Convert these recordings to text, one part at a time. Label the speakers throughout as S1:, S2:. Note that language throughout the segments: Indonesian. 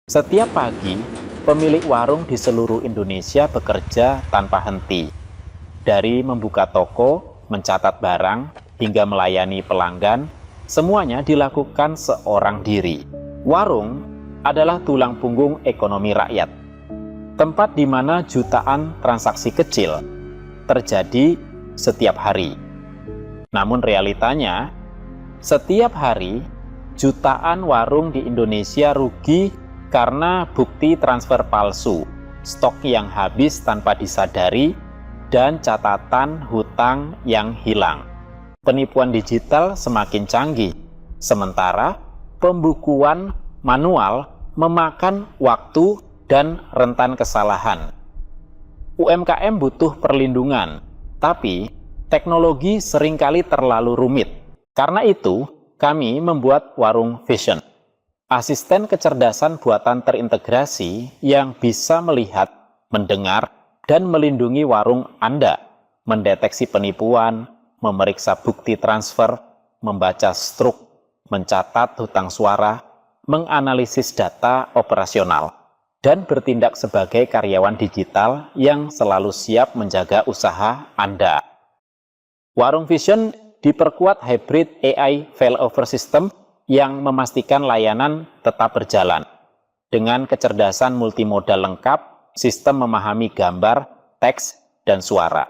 S1: Setiap pagi, pemilik warung di seluruh Indonesia bekerja tanpa henti. Dari membuka toko, mencatat barang, hingga melayani pelanggan, semuanya dilakukan seorang diri. Warung adalah tulang punggung ekonomi rakyat, tempat di mana jutaan transaksi kecil terjadi setiap hari. Namun realitanya, setiap hari jutaan warung di Indonesia rugi karena bukti transfer palsu, stok yang habis tanpa disadari, dan catatan hutang yang hilang. Penipuan digital semakin canggih, sementara pembukuan manual memakan waktu dan rentan kesalahan. UMKM butuh perlindungan, tapi teknologi seringkali terlalu rumit. Karena itu, kami membuat Warung Vision, asisten kecerdasan buatan terintegrasi yang bisa melihat, mendengar, dan melindungi warung Anda, mendeteksi penipuan, memeriksa bukti transfer, membaca struk, mencatat hutang suara, menganalisis data operasional, dan bertindak sebagai karyawan digital yang selalu siap menjaga usaha Anda. Warung Vision diperkuat hybrid AI failover system yang memastikan layanan tetap berjalan. Dengan kecerdasan multimodal lengkap, sistem memahami gambar, teks, dan suara.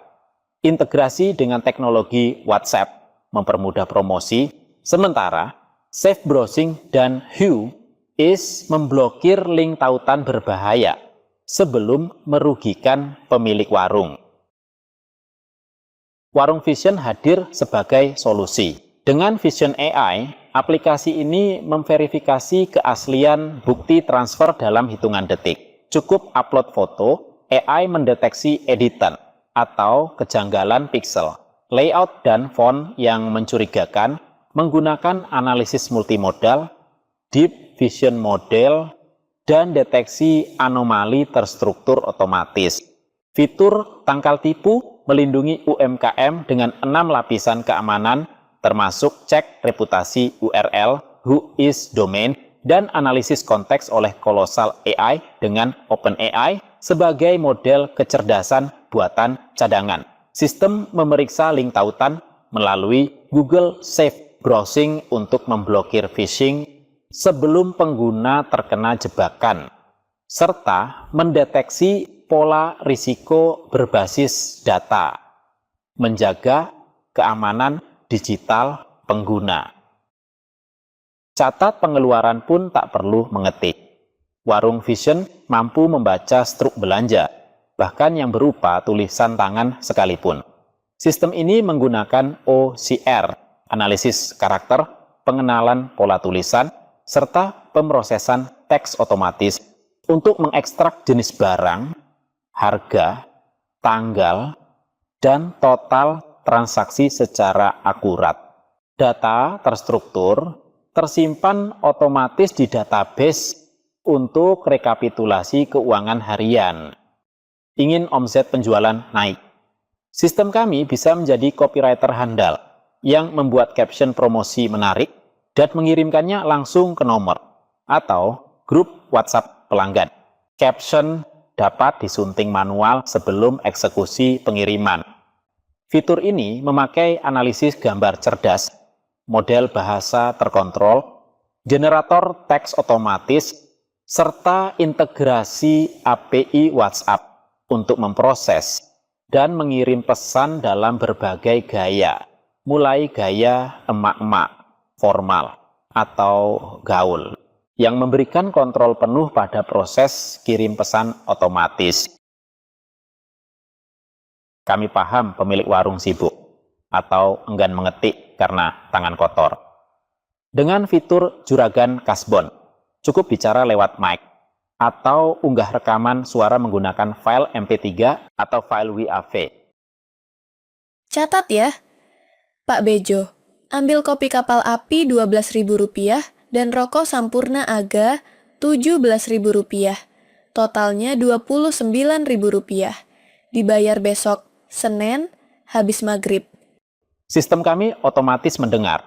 S1: Integrasi dengan teknologi WhatsApp mempermudah promosi, sementara Safe Browsing dan Whois memblokir link tautan berbahaya sebelum merugikan pemilik warung. Warung Vision hadir sebagai solusi. Dengan Vision AI, aplikasi ini memverifikasi keaslian bukti transfer dalam hitungan detik. Cukup upload foto, AI mendeteksi editan atau kejanggalan pixel, layout dan font yang mencurigakan menggunakan analisis multimodal, deep vision model, dan deteksi anomali terstruktur otomatis. Fitur tangkal tipu melindungi UMKM dengan 6 lapisan keamanan, termasuk cek reputasi URL, Whois domain, dan analisis konteks oleh Colossal AI dengan OpenAI sebagai model kecerdasan buatan cadangan. Sistem memeriksa link tautan melalui Google Safe Browsing untuk memblokir phishing sebelum pengguna terkena jebakan, serta mendeteksi pola risiko berbasis data, menjaga keamanan digital pengguna. Catat pengeluaran pun tak perlu mengetik. Warung Vision mampu membaca struk belanja, bahkan yang berupa tulisan tangan sekalipun. Sistem ini menggunakan OCR, analisis karakter, pengenalan pola tulisan, serta pemrosesan teks otomatis untuk mengekstrak jenis barang, harga, tanggal, dan total transaksi secara akurat. Data terstruktur tersimpan otomatis di database untuk rekapitulasi keuangan harian. Ingin omset penjualan naik? Sistem kami bisa menjadi copywriter handal yang membuat caption promosi menarik dan mengirimkannya langsung ke nomor atau grup WhatsApp pelanggan. Caption dapat disunting manual sebelum eksekusi pengiriman. Fitur ini memakai analisis gambar cerdas, model bahasa terkontrol, generator teks otomatis, serta integrasi API WhatsApp untuk memproses dan mengirim pesan dalam berbagai gaya, mulai gaya emak-emak, formal, atau gaul, yang memberikan kontrol penuh pada proses kirim pesan otomatis. Kami paham pemilik warung sibuk atau enggan mengetik karena tangan kotor. Dengan fitur juragan kasbon, cukup bicara lewat mic atau unggah rekaman suara menggunakan file MP3 atau file WAV.
S2: Catat ya, Pak Bejo, ambil kopi kapal api Rp12.000 dan rokok Sampurna Aga Rp17.000. Totalnya Rp29.000. Dibayar besok Senin habis maghrib.
S1: Sistem kami otomatis mendengar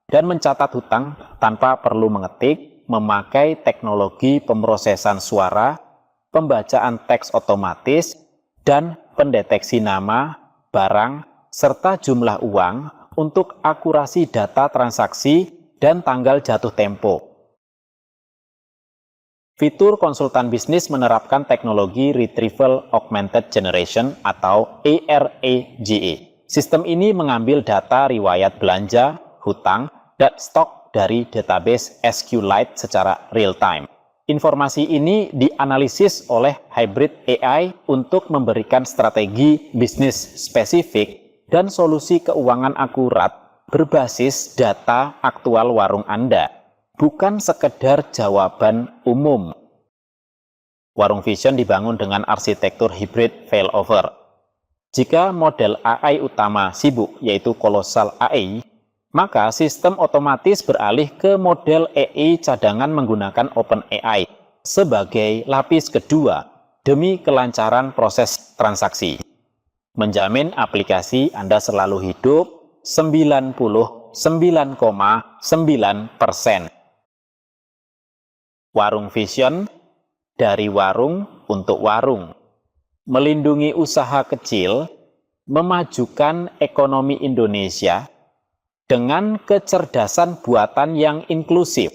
S1: dan mencatat hutang tanpa perlu mengetik, memakai teknologi pemrosesan suara, pembacaan teks otomatis, dan pendeteksi nama, barang, serta jumlah uang untuk akurasi data transaksi dan tanggal jatuh tempo. Fitur konsultan bisnis menerapkan teknologi Retrieval Augmented Generation atau ARAGE. Sistem ini mengambil data riwayat belanja, hutang, dan stok dari database SQLite secara real-time. Informasi ini dianalisis oleh hybrid AI untuk memberikan strategi bisnis spesifik dan solusi keuangan akurat berbasis data aktual warung Anda, bukan sekedar jawaban umum. Warung Vision dibangun dengan arsitektur hybrid failover. Jika model AI utama sibuk, yaitu Colossal AI, maka sistem otomatis beralih ke model AI cadangan menggunakan OpenAI sebagai lapis kedua demi kelancaran proses transaksi. Menjamin aplikasi Anda selalu hidup 99,9%. Warung Vision dari warung untuk warung, melindungi usaha kecil, memajukan ekonomi Indonesia dengan kecerdasan buatan yang inklusif.